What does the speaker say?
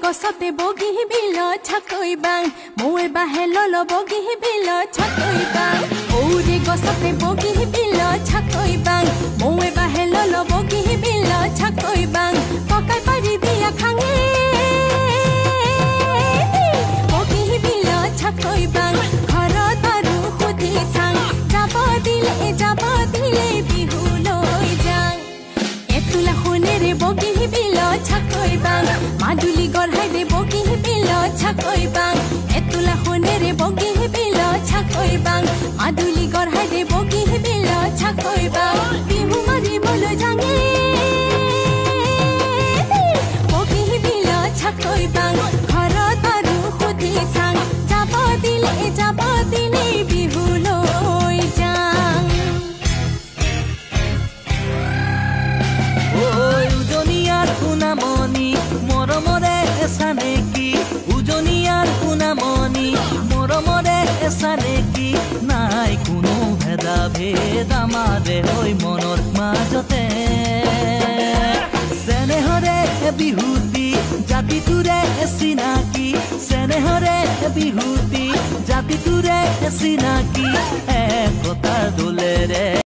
গছতে বগি বিল ছাকৈ বাং মৌৱে বাহে লল বগি বিল ছাকৈ বাং ঔৰে গছতে বগি বিল ছাকৈ বাং মৌৱে বাহে লল বগি বিল ছাকৈ বাং পকাই পাৰি দিয়া খাঙে বগি বিল ছাকৈ বাং ঘৰত আৰু সুধি চাং যাব দিলে বিহু লৈ যাং এতুলা সোণেৰে বগি বিল ছাকৈ বাং মাদুলি গঢ়াই দে বগি বিল ছাকৈ বাং এতুলা সোণেৰে বগি বিল ছাকৈ বাং মাদুলি গঢ়াই দে বগি বিল ছাকৈ বাং বিহু মাৰিবলৈ যাঙে বগি বিল ছাকৈ বাং ঘৰত আৰু সুধি চাং যাব দিলে বিহু লৈ যাং উজনিয়াৰ সোণামণি মৰমৰে এছা নেকি উজনিয়াৰ সোণামণি মৰমৰে এছা নেকি নাই কোনো ভেদা ভেদ আমাৰে হৈ মনৰ মাজতে চেনেহৰে বিহুতি জাতিটোৰে চিনাকি চেনেহৰে বিহুতি জাতিটোৰে চিনাকি একতাৰ দোলেৰে